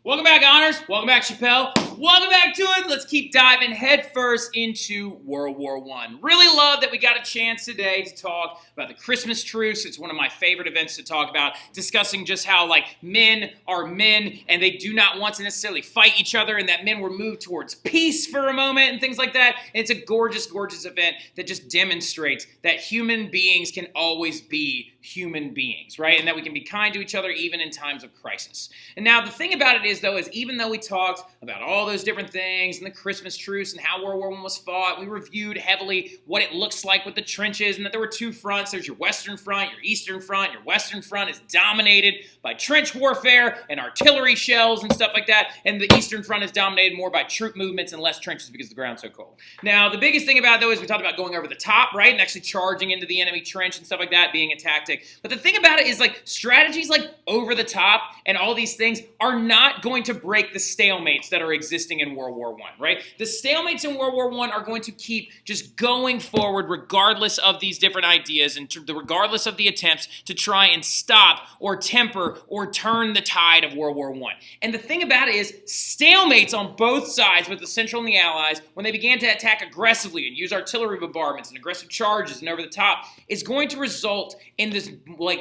Welcome back, Honors. Welcome back, Chappelle. Welcome back to it. Let's keep diving headfirst into World War I. Really love that we got a chance today to talk about the Christmas truce. It's one of my favorite events to talk about, discussing just how, men are men and they do not want to necessarily fight each other, and that men were moved towards peace for a moment and things like that. And it's a gorgeous, gorgeous event that just demonstrates that human beings can always be human beings, right? And that we can be kind to each other even in times of crisis. And now the thing about it is, though, is even though we talked about all those different things and the Christmas truce and how World War I was fought, we reviewed heavily what it looks like with the trenches and that there were two fronts. There's your Western Front, your Eastern Front. Your Western Front is dominated by trench warfare and artillery shells and stuff like that, and the Eastern Front is dominated more by troop movements and less trenches because the ground's so cold. Now, the biggest thing about it, though, is we talked about going over the top, right, and actually charging into the enemy trench and stuff like that, being a tactic. But the thing about it is, strategies like over the top and all these things are not going to break the stalemates that are existing in World War I, right? The stalemates in World War I are going to keep just going forward regardless of these different ideas and regardless of the attempts to try and stop or temper or turn the tide of World War I. And the thing about it is, stalemates on both sides with the Central and the Allies, when they began to attack aggressively and use artillery bombardments and aggressive charges and over the top, is going to result in this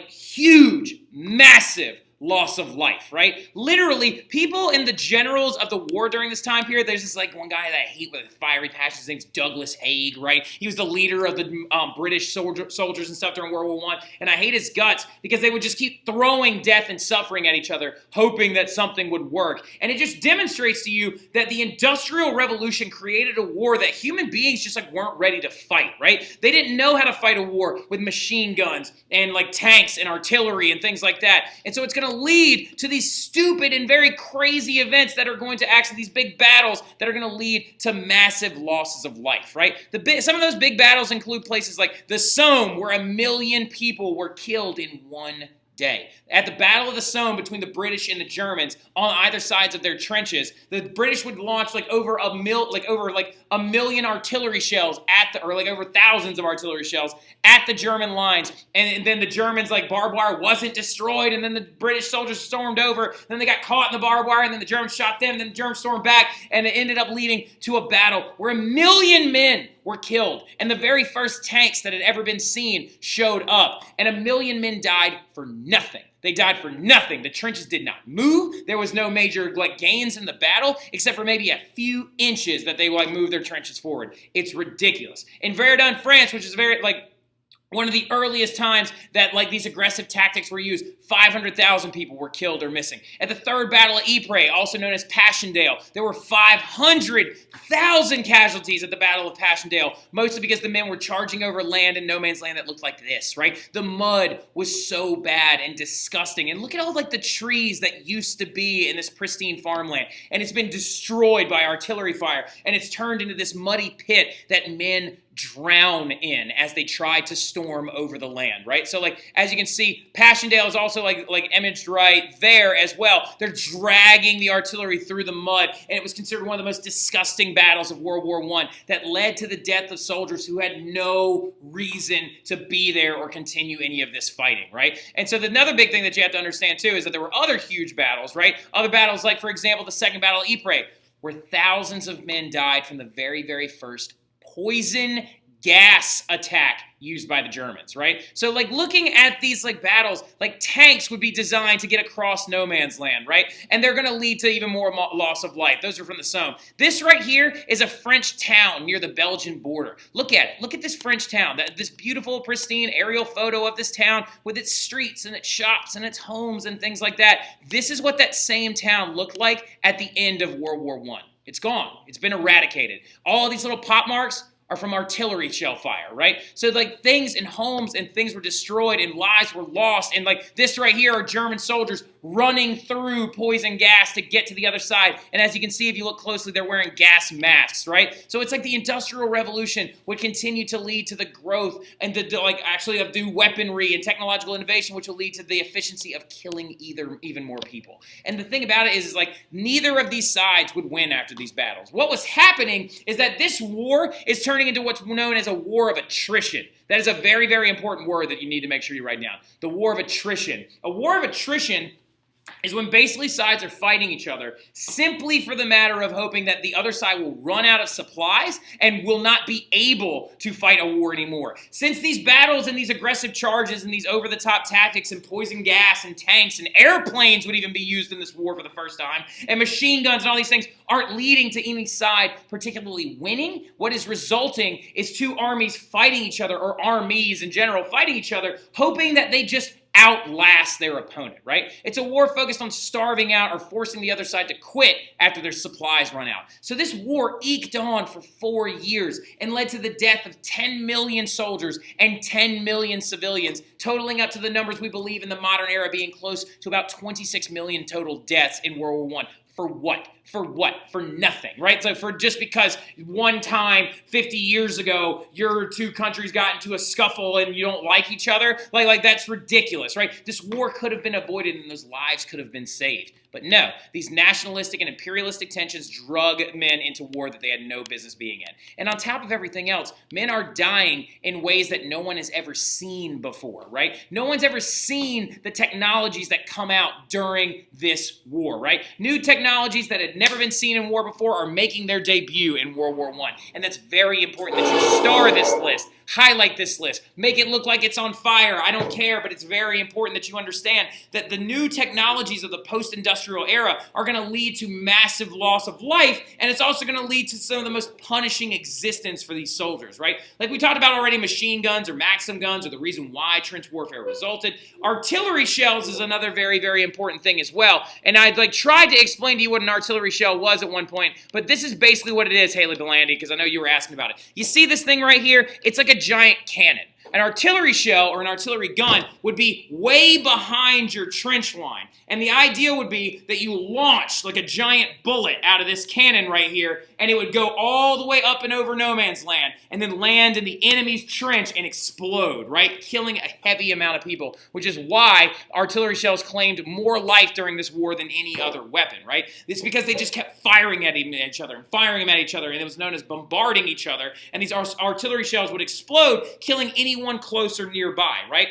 huge, massive loss of life, right? Literally, people and the generals of the war during this time period, there's this one guy that I hate with a fiery passion. His name's Douglas Haig, right? He was the leader of the British soldiers and stuff during World War I, and I hate his guts because they would just keep throwing death and suffering at each other, hoping that something would work. And it just demonstrates to you that the Industrial Revolution created a war that human beings just weren't ready to fight, right? They didn't know how to fight a war with machine guns and tanks and artillery and things like that. And so it's going to lead to these stupid and very crazy events that are going to actually, these big battles that are going to lead to massive losses of life, right? Some of those big battles include places like the Somme, where 1 million people were killed in one day. At the Battle of the Somme between the British and the Germans on either sides of their trenches, the British would launch over a million artillery shells over thousands of artillery shells at the German lines, and then the Germans barbed wire wasn't destroyed, and then the British soldiers stormed over, then they got caught in the barbed wire, and then the Germans shot them, and then the Germans stormed back, and it ended up leading to a battle where 1 million men were killed, and the very first tanks that had ever been seen showed up, and 1 million men died for nothing. They died for nothing. The trenches did not move. There was no major gains in the battle, except for maybe a few inches that they moved their trenches forward. It's ridiculous. In Verdun, France, which is one of the earliest times that these aggressive tactics were used, 500,000 people were killed or missing. At the Third Battle of Ypres, also known as Passchendaele, there were 500,000 casualties at the Battle of Passchendaele, mostly because the men were charging over land in no man's land that looked like this, right? The mud was so bad and disgusting. And look at all the trees that used to be in this pristine farmland. And it's been destroyed by artillery fire. And it's turned into this muddy pit that men drown in as they try to storm over the land, right? So as you can see, Passchendaele is also imaged right there as well. They're dragging the artillery through the mud, and it was considered one of the most disgusting battles of World War I that led to the death of soldiers who had no reason to be there or continue any of this fighting, right? And so another big thing that you have to understand too is that there were other huge battles, right? Other battles for example, the Second Battle of Ypres, where thousands of men died from the very, very first poison gas attack used by the Germans, right? So looking at these battles, tanks would be designed to get across no man's land, right? And they're going to lead to even more loss of life. Those are from the Somme. This right here is a French town near the Belgian border. Look at it. Look at this French town. This beautiful, pristine aerial photo of this town with its streets and its shops and its homes and things like that. This is what that same town looked like at the end of World War I. It's gone. It's been eradicated. All these little pop marks are from artillery shell fire, right? So things and homes and things were destroyed and lives were lost. And this right here are German soldiers running through poison gas to get to the other side. And as you can see, if you look closely, they're wearing gas masks, right? So it's the Industrial Revolution would continue to lead to the growth and of new weaponry and technological innovation, which will lead to the efficiency of killing even more people. And the thing about it is neither of these sides would win after these battles. What was happening is that this war is turning into what's known as a war of attrition. That is a very, very important word that you need to make sure you write down. The war of attrition. A war of attrition is when basically sides are fighting each other simply for the matter of hoping that the other side will run out of supplies and will not be able to fight a war anymore. Since these battles and these aggressive charges and these over-the-top tactics and poison gas and tanks and airplanes would even be used in this war for the first time, and machine guns and all these things aren't leading to any side particularly winning, what is resulting is two armies fighting each other, or armies in general fighting each other, hoping that they just outlast their opponent, right? It's a war focused on starving out or forcing the other side to quit after their supplies run out. So this war eked on for 4 years and led to the death of 10 million soldiers and 10 million civilians, totaling up to the numbers we believe in the modern era being close to about 26 million total deaths in World War I. For what? For what? For nothing, right? So for just because one time 50 years ago your two countries got into a scuffle and you don't like each other, like that's ridiculous, right? This war could have been avoided and those lives could have been saved. But no, these nationalistic and imperialistic tensions drug men into war that they had no business being in. And on top of everything else, men are dying in ways that no one has ever seen before, right? No one's ever seen the technologies that come out during this war, right? New technologies that had never been seen in war before are making their debut in World War I. And that's very important that you star this list. Highlight this list. Make it look like it's on fire. I don't care, but it's very important that you understand that the new technologies of the post-industrial era are going to lead to massive loss of life, and it's also going to lead to some of the most punishing existence for these soldiers, right? Like we talked about already, machine guns or Maxim guns are the reason why trench warfare resulted. Artillery shells is another very, very important thing as well, and I'd tried to explain to you what an artillery shell was at one point, but this is basically what it is, Haley Belandi, because I know you were asking about it. You see this thing right here? It's like a giant cannon. An artillery shell or an artillery gun would be way behind your trench line. And the idea would be that you launch like a giant bullet out of this cannon right here, and it would go all the way up and over no man's land, and then land in the enemy's trench and explode, right? Killing a heavy amount of people, which is why artillery shells claimed more life during this war than any other weapon, right? It's because they just kept firing at each other and firing them at each other, and it was known as bombarding each other, and these artillery shells would explode, killing anyone close or nearby, right?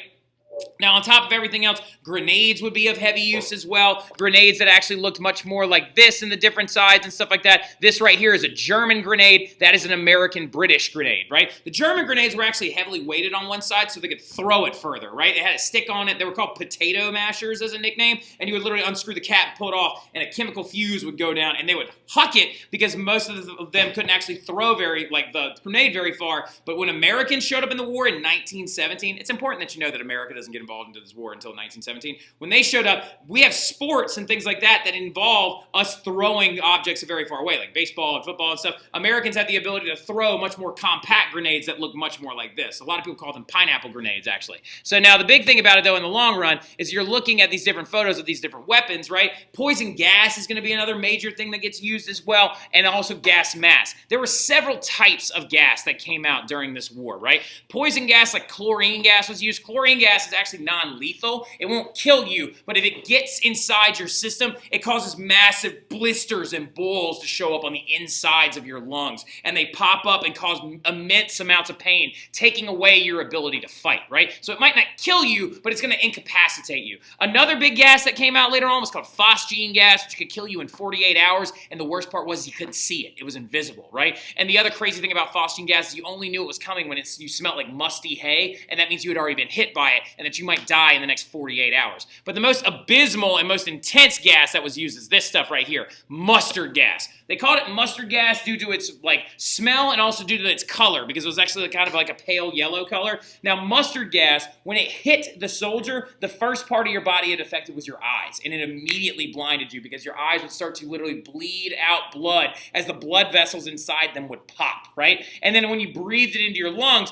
Now, on top of everything else, grenades would be of heavy use as well. Grenades that actually looked much more like this in the different sides and stuff like that. This right here is a German grenade. That is an American-British grenade, right? The German grenades were actually heavily weighted on one side so they could throw it further, right? It had a stick on it. They were called potato mashers as a nickname, and you would literally unscrew the cap and pull it off, and a chemical fuse would go down, and they would huck it because most of them couldn't actually throw the grenade very far. But when Americans showed up in the war in 1917, it's important that you know that America doesn't get involved into this war until 1917. When they showed up, we have sports and things like that involve us throwing objects very far away, like baseball and football and stuff. Americans had the ability to throw much more compact grenades that look much more like this. A lot of people call them pineapple grenades, actually. So now the big thing about it, though, in the long run, is you're looking at these different photos of these different weapons, right? Poison gas is going to be another major thing that gets used as well, and also gas masks. There were several types of gas that came out during this war, right? Poison gas, like chlorine gas, was used. Chlorine gas is actually non-lethal. It won't kill you, but if it gets inside your system, it causes massive blisters and boils to show up on the insides of your lungs, and they pop up and cause immense amounts of pain, taking away your ability to fight, right? So it might not kill you, but it's going to incapacitate you. Another big gas that came out later on was called phosgene gas, which could kill you in 48 hours, and the worst part was you couldn't see it. It was invisible, right? And the other crazy thing about phosgene gas is you only knew it was coming when you smelled like musty hay, and that means you had already been hit by it, and that you might die in the next 48 hours. But the most abysmal and most intense gas that was used is this stuff right here, mustard gas. They called it mustard gas due to its smell and also due to its color, because it was actually kind of like a pale yellow color. Now, mustard gas, when it hit the soldier, the first part of your body it affected was your eyes, and it immediately blinded you because your eyes would start to literally bleed out blood as the blood vessels inside them would pop, right? And then when you breathed it into your lungs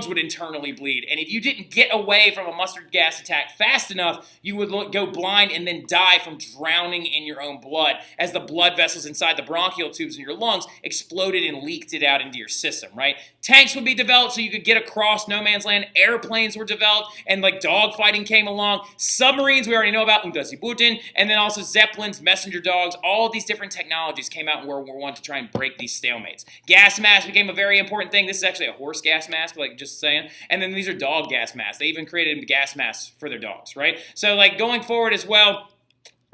would internally bleed. And if you didn't get away from a mustard gas attack fast enough, you would go blind and then die from drowning in your own blood as the blood vessels inside the bronchial tubes in your lungs exploded and leaked it out into your system, right? Tanks would be developed so you could get across no man's land. Airplanes were developed, and dogfighting came along. Submarines we already know about, Lusitania, and then also Zeppelins, messenger dogs. All of these different technologies came out in World War I to try and break these stalemates. Gas masks became a very important thing. This is actually a horse gas mask, just saying. And then these are dog gas masks. They even created gas masks for their dogs, right? So going forward as well,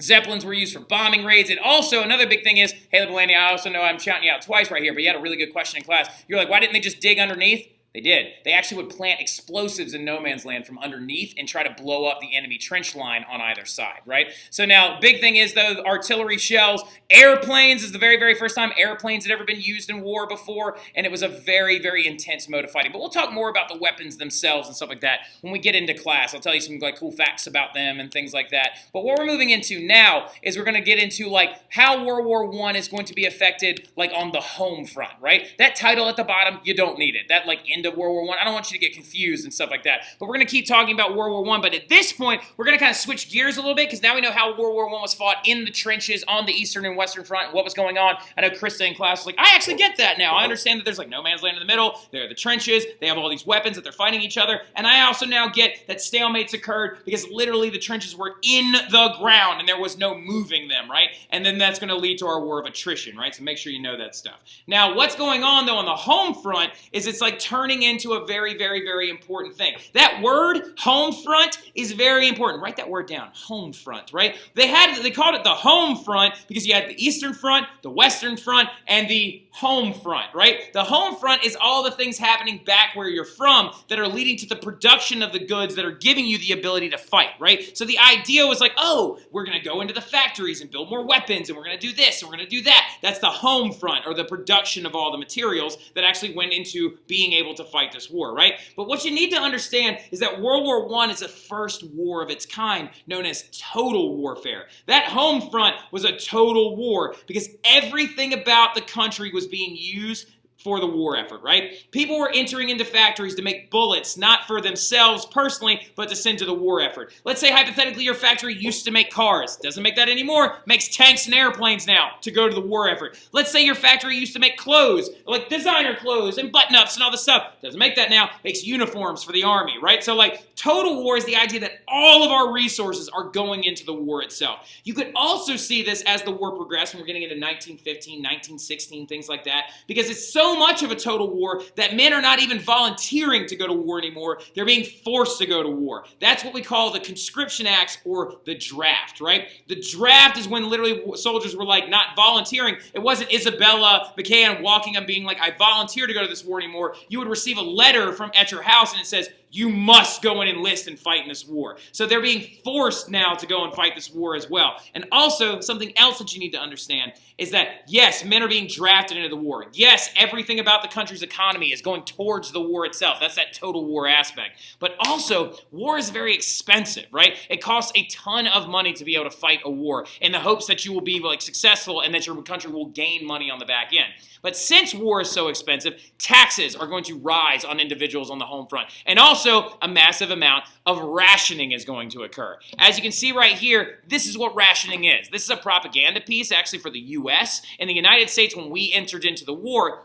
Zeppelins were used for bombing raids. And also, another big thing is, hey, Belaney, I also know I'm shouting you out twice right here, but you had a really good question in class. You're like, why didn't they just dig underneath? They did. They actually would plant explosives in no man's land from underneath and try to blow up the enemy trench line on either side, right? So now, big thing is, though, artillery shells. Airplanes is the very, very first time airplanes had ever been used in war before, and it was a very, very intense mode of fighting. But we'll talk more about the weapons themselves and stuff like that when we get into class. I'll tell you some like cool facts about them and things like that. But what we're moving into now is we're going to get into like how World War I is going to be affected like on the home front, right? That title at the bottom, you don't need it. That like end of World War I, I don't want you to get confused and stuff like that. But we're going to keep talking about World War I. But at this point, we're going to kind of switch gears a little bit because now we know how World War I was fought in the trenches on the Eastern and Western Front and what was going on. I know Krista in class was like, I actually get that now. I understand that there's like no man's land in the middle. There are the trenches. They have all these weapons that they're fighting each other. And I also now get that stalemates occurred because literally the trenches were in the ground and there was no moving them, right? And then that's going to lead to our war of attrition, right? So make sure you know that stuff. Now, what's going on, though, on the home front is it's like turning into a very, very, very important thing. That word, home front, is very important. Write that word down, home front, right? They called it the home front because you had the Eastern Front, the Western Front, and the home front, right? The home front is all the things happening back where you're from that are leading to the production of the goods that are giving you the ability to fight, right? So the idea was like, oh, we're going to go into the factories and build more weapons, and we're going to do this, and we're going to do that. That's the home front, or the production of all the materials that actually went into being able to fight this war, right? But what you need to understand is that World War I is the first war of its kind, known as total warfare. That home front was a total war because everything about the country was being used for the war effort, right? People were entering into factories to make bullets, not for themselves personally, but to send to the war effort. Let's say hypothetically your factory used to make cars. Doesn't make that anymore. Makes tanks and airplanes now to go to the war effort. Let's say your factory used to make clothes, like designer clothes and button-ups and all this stuff. Doesn't make that now. Makes uniforms for the army, right? So like total war is the idea that all of our resources are going into the war itself. You could also see this as the war progressed when we're getting into 1915, 1916, things like that, because it's so much of a total war that men are not even volunteering to go to war anymore. They're being forced to go to war. That's what we call the conscription acts or the draft, right? The draft is when literally soldiers were like not volunteering. It wasn't Isabella McCann walking and being like, I volunteer to go to this war anymore. You would receive a letter from at your house and it says, you must go and enlist and fight in this war. So they're being forced now to go and fight this war as well. And also, something else that you need to understand is that, yes, men are being drafted into the war. Yes, everything about the country's economy is going towards the war itself. That's that total war aspect. But also, war is very expensive, right? It costs a ton of money to be able to fight a war in the hopes that you will be like successful and that your country will gain money on the back end. But since war is so expensive, taxes are going to rise on individuals on the home front. And also, a massive amount of rationing is going to occur. As you can see right here, this is what rationing is. This is a propaganda piece actually for the U.S. In the United States, when we entered into the war,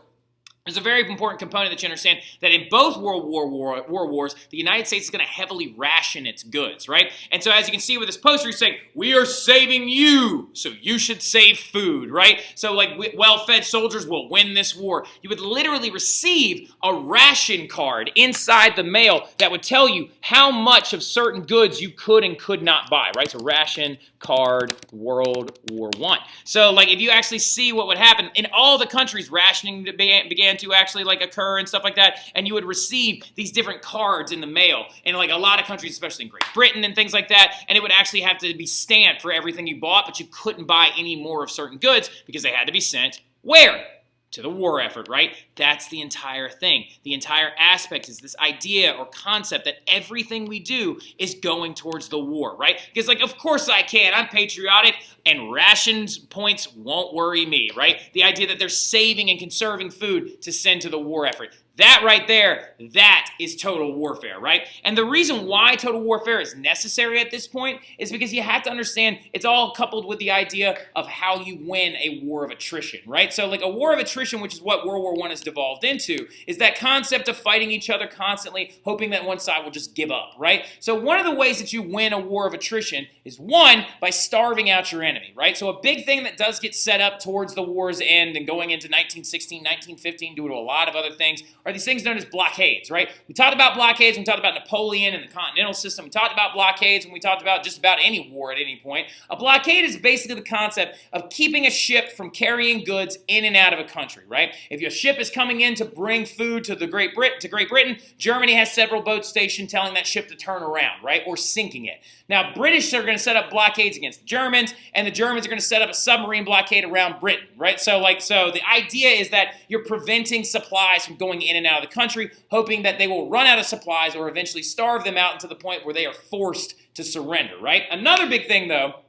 there's a very important component that you understand that in both World War wars, the United States is going to heavily ration its goods, right? And so as you can see with this poster, he's saying, we are saving you, so you should save food, right? So like well-fed soldiers will win this war. You would literally receive a ration card inside the mail that would tell you how much of certain goods you could and could not buy, right? So ration card, World War I. So like if you actually see what would happen, in all the countries, rationing began to actually like occur and stuff like that, and you would receive these different cards in the mail in like a lot of countries, especially in Great Britain and things like that, and it would actually have to be stamped for everything you bought, but you couldn't buy any more of certain goods because they had to be sent where? To the war effort, right? That's the entire thing. The entire aspect is this idea or concept that everything we do is going towards the war, right? Because like, of course I can. I'm patriotic, and rations points won't worry me, right? The idea that they're saving and conserving food to send to the war effort. That right there, that is total warfare, right? And the reason why total warfare is necessary at this point is because you have to understand it's all coupled with the idea of how you win a war of attrition, right? So like a war of attrition, which is what World War I has devolved into, is that concept of fighting each other constantly, hoping that one side will just give up, right? So one of the ways that you win a war of attrition is one, by starving out your enemy, right? So a big thing that does get set up towards the war's end and going into 1916, 1915, due to a lot of other things, are are these things known as blockades, right? We talked about blockades when we talked about Napoleon and the continental system. We talked about blockades when we talked about just about any war at any point. A blockade is basically the concept of keeping a ship from carrying goods in and out of a country, right? If your ship is coming in to bring food to Great Britain, Germany has several boats stationed telling that ship to turn around, right? Or sinking it. Now, British are going to set up blockades against the Germans, and the Germans are going to set up a submarine blockade around Britain, right? So the idea is that you're preventing supplies from going in and out of the country, hoping that they will run out of supplies or eventually starve them out to the point where they are forced to surrender, right? Another big thing, though,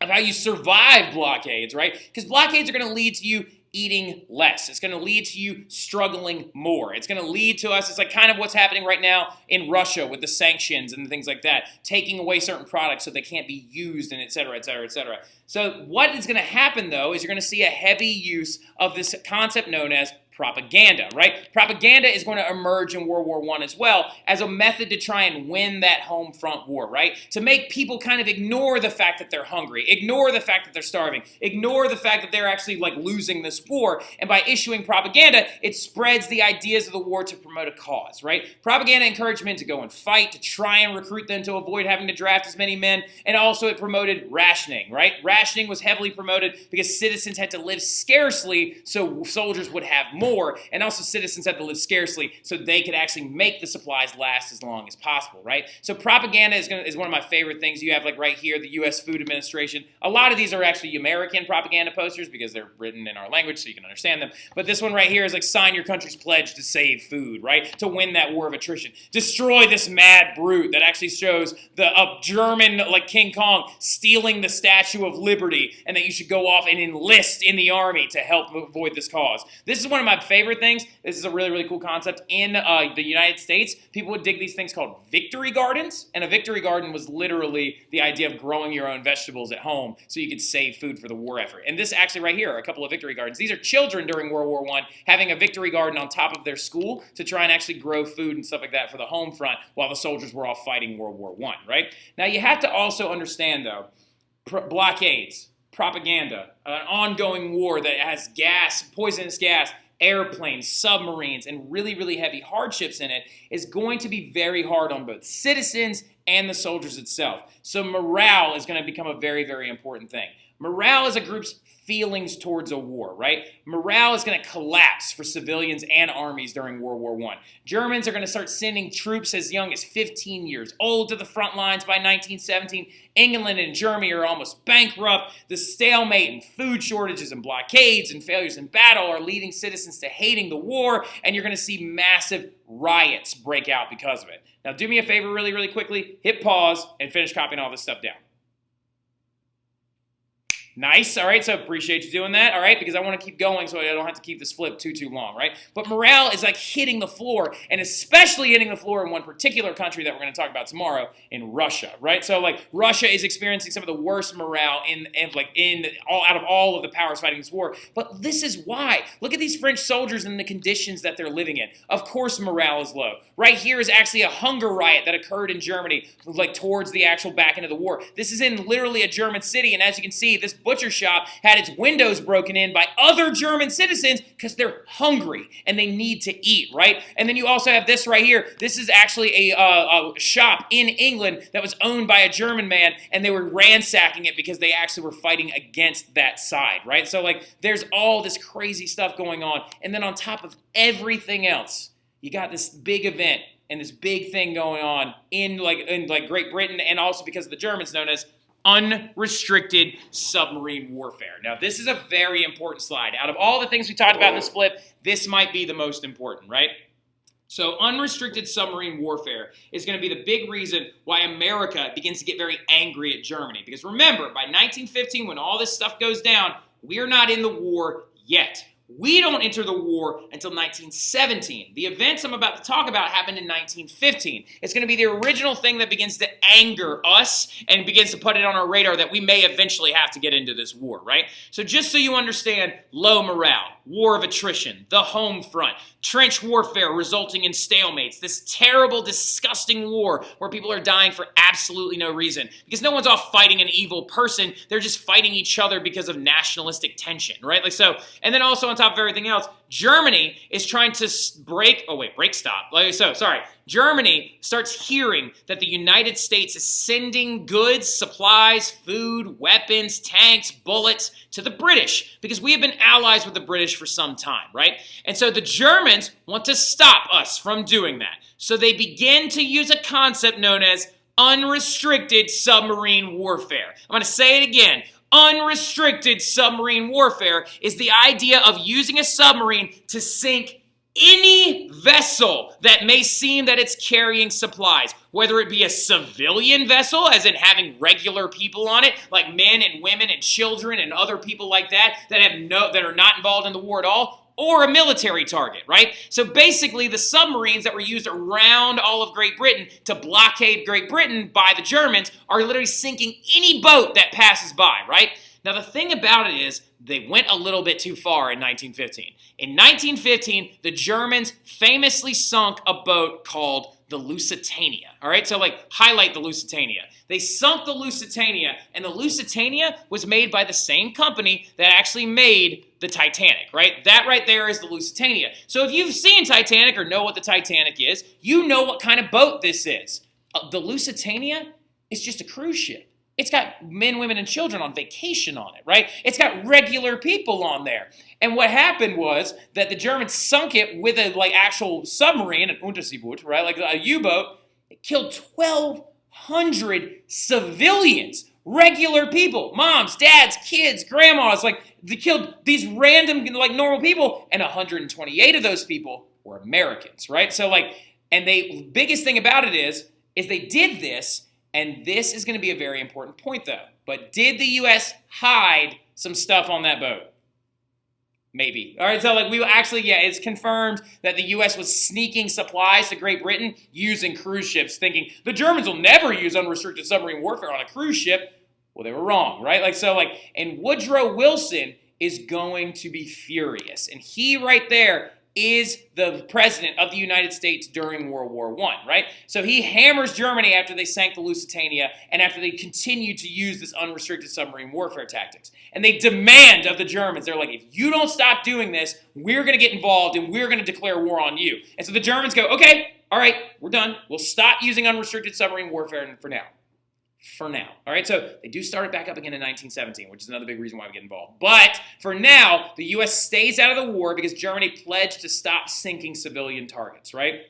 of how you survive blockades, right? Because blockades are going to lead to you eating less. It's going to lead to you struggling more. It's going to lead to us, it's like kind of what's happening right now in Russia with the sanctions and things like that, taking away certain products so they can't be used and et cetera, et cetera, et cetera. So what is going to happen, though, is you're going to see a heavy use of this concept known as propaganda, right? Propaganda is going to emerge in World War I as well as a method to try and win that home front war, right? To make people kind of ignore the fact that they're hungry, ignore the fact that they're starving, ignore the fact that they're actually like losing this war. And by issuing propaganda, it spreads the ideas of the war to promote a cause, right? Propaganda encouraged men to go and fight, to try and recruit them to avoid having to draft as many men. And also it promoted rationing, right? Rationing was heavily promoted because citizens had to live scarcely so soldiers would have more. And also citizens had to live scarcely so they could actually make the supplies last as long as possible, right? So propaganda is one of my favorite things. You have like right here, the U.S. Food Administration. A lot of these are actually American propaganda posters because they're written in our language so you can understand them. But this one right here is like sign your country's pledge to save food, right? To win that war of attrition. Destroy this mad brute that actually shows the German, like King Kong, stealing the Statue of Liberty and that you should go off and enlist in the army to help avoid this cause. This is one of my favorite things. This is a really, really cool concept. In the United States, people would dig these things called victory gardens, and a victory garden was literally the idea of growing your own vegetables at home so you could save food for the war effort. And this actually right here are a couple of victory gardens. These are children during World War I having a victory garden on top of their school to try and actually grow food and stuff like that for the home front while the soldiers were all fighting World War I, right? Now, you have to also understand, though, blockades, propaganda, an ongoing war that has gas, poisonous gas, airplanes, submarines, and really, really heavy hardships in it is going to be very hard on both citizens and the soldiers itself. So morale is going to become a very, very important thing. Morale is a group's feelings towards a war, right? Morale is going to collapse for civilians and armies during World War I. Germans are going to start sending troops as young as 15 years old to the front lines by 1917. England and Germany are almost bankrupt. The stalemate and food shortages and blockades and failures in battle are leading citizens to hating the war, and you're going to see massive riots break out because of it. Now, do me a favor really, really quickly. Hit pause and finish copying all this stuff down. Nice, all right, so appreciate you doing that, all right, because I want to keep going so I don't have to keep this flip too long, right? But morale is like hitting the floor, and especially hitting the floor in one particular country that we're going to talk about tomorrow, in Russia, right? So, like, Russia is experiencing some of the worst morale out of all of the powers fighting this war, but this is why. Look at these French soldiers and the conditions that they're living in. Of course morale is low. Right here is actually a hunger riot that occurred in Germany, like, towards the actual back end of the war. This is in literally a German city, and as you can see, this butcher shop had its windows broken in by other German citizens because they're hungry and they need to eat, right? And then you also have this right here. This is actually a shop in England that was owned by a German man, and they were ransacking it because they actually were fighting against that side, right? So, like, there's all this crazy stuff going on, and then on top of everything else, you got this big event and this big thing going on in Great Britain, and also because of the Germans, known as unrestricted submarine warfare. Now, this is a very important slide. Out of all the things we talked about in this flip, this might be the most important, right? So unrestricted submarine warfare is going to be the big reason why America begins to get very angry at Germany. Because remember, by 1915, when all this stuff goes down, we're not in the war yet. We don't enter the war until 1917. The events I'm about to talk about happened in 1915. It's going to be the original thing that begins to anger us and begins to put it on our radar that we may eventually have to get into this war, right? So just so you understand, low morale, war of attrition, the home front, trench warfare resulting in stalemates, this terrible, disgusting war where people are dying for absolutely no reason because no one's off fighting an evil person. They're just fighting each other because of nationalistic tension, right? Like so, and then also on top of everything else, Germany is trying to Germany starts hearing that the United States is sending goods, supplies, food, weapons, tanks, bullets to the British because we have been allies with the British for some time, right? And so the Germans want to stop us from doing that. So they begin to use a concept known as unrestricted submarine warfare. I'm going to say it again. Unrestricted submarine warfare is the idea of using a submarine to sink any vessel that may seem that it's carrying supplies, whether it be a civilian vessel, as in having regular people on it, like men and women and children and other people like that that are not involved in the war at all, or a military target, right? So basically, the submarines that were used around all of Great Britain to blockade Great Britain by the Germans are literally sinking any boat that passes by, right? Now, the thing about it is they went a little bit too far in 1915. In 1915, the Germans famously sunk a boat called the Lusitania, all right? So, highlight the Lusitania. They sunk the Lusitania, and the Lusitania was made by the same company that actually made the Titanic, right? That right there is the Lusitania. So if you've seen Titanic or know what the Titanic is, you know what kind of boat this is. The Lusitania is just a cruise ship. It's got men, women, and children on vacation on it, right? It's got regular people on there. And what happened was that the Germans sunk it with a actual submarine, an Unterseeboot, right? Like a U-boat. It killed 1,200 civilians, regular people, moms, dads, kids, grandmas. They killed these random, normal people, and 128 of those people were Americans, right? So, and the biggest thing about it is they did this. And this is going to be a very important point, though. But did the U.S. hide some stuff on that boat? Maybe. All right, so it's confirmed that the U.S. was sneaking supplies to Great Britain using cruise ships, thinking the Germans will never use unrestricted submarine warfare on a cruise ship. Well, they were wrong, right? And Woodrow Wilson is going to be furious. And he right there is the president of the United States during World War I, right? So he hammers Germany after they sank the Lusitania and after they continued to use this unrestricted submarine warfare tactics. And they demand of the Germans, they're like, if you don't stop doing this, we're going to get involved and we're going to declare war on you. And so the Germans go, okay, all right, we're done. We'll stop using unrestricted submarine warfare for now. For now. All right, so they do start it back up again in 1917, which is another big reason why we get involved. But for now, the U.S. stays out of the war because Germany pledged to stop sinking civilian targets, right?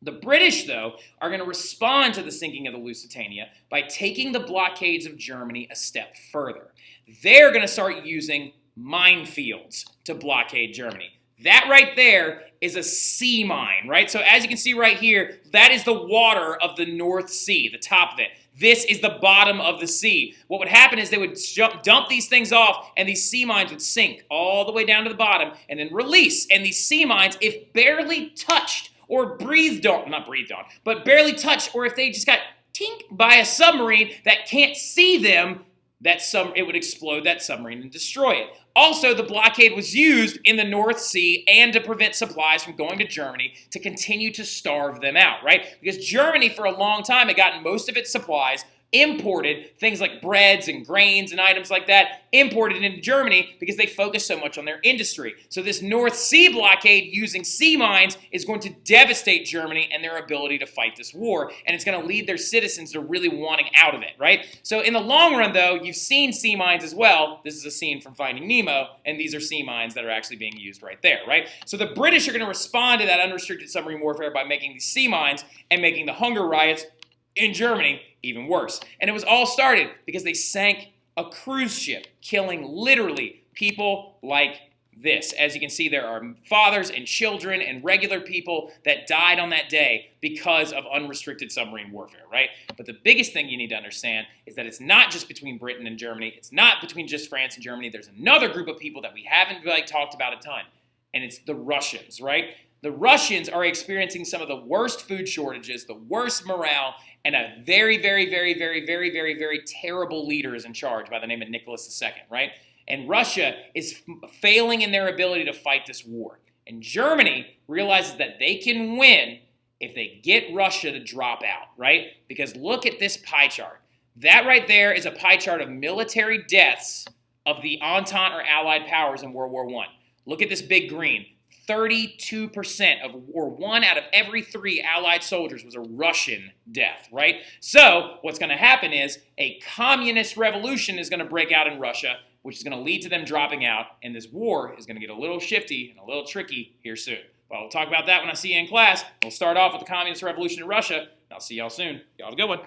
The British, though, are going to respond to the sinking of the Lusitania by taking the blockades of Germany a step further. They're going to start using minefields to blockade Germany. That right there is a sea mine, right? So as you can see right here, that is the water of the North Sea, the top of it. This is the bottom of the sea. What would happen is they would dump these things off, and these sea mines would sink all the way down to the bottom and then release. And these sea mines, if barely touched or but barely touched, or if they just got tink by a submarine that can't see them, it would explode that submarine and destroy it. Also, the blockade was used in the North Sea and to prevent supplies from going to Germany to continue to starve them out, right? Because Germany, for a long time, had gotten most of its supplies imported, things like breads and grains and items like that, imported into Germany because they focused so much on their industry. So this North Sea blockade using sea mines is going to devastate Germany and their ability to fight this war, and it's going to lead their citizens to really wanting out of it, right? So in the long run, though, you've seen sea mines as well. This is a scene from Finding Nemo, and these are sea mines that are actually being used right there, right? So the British are going to respond to that unrestricted submarine warfare by making these sea mines and making the hunger riots in Germany even worse. And it was all started because they sank a cruise ship, killing literally people like this. As you can see, there are fathers and children and regular people that died on that day because of unrestricted submarine warfare, right? But the biggest thing you need to understand is that it's not just between Britain and Germany. It's not between just France and Germany. There's another group of people that we haven't talked about a ton, and it's the Russians, right? The Russians are experiencing some of the worst food shortages, the worst morale, and a very, very, very, very, very, very, very terrible leader is in charge by the name of Nicholas II, right? And Russia is failing in their ability to fight this war. And Germany realizes that they can win if they get Russia to drop out, right? Because look at this pie chart. That right there is a pie chart of military deaths of the Entente or Allied powers in World War I. Look at this big green. 32% of, or 1 out of every 3 Allied soldiers was a Russian death, right? So what's going to happen is a communist revolution is going to break out in Russia, which is going to lead to them dropping out, and this war is going to get a little shifty and a little tricky here soon. But we'll talk about that when I see you in class. We'll start off with the communist revolution in Russia, and I'll see y'all soon. Y'all have a good one.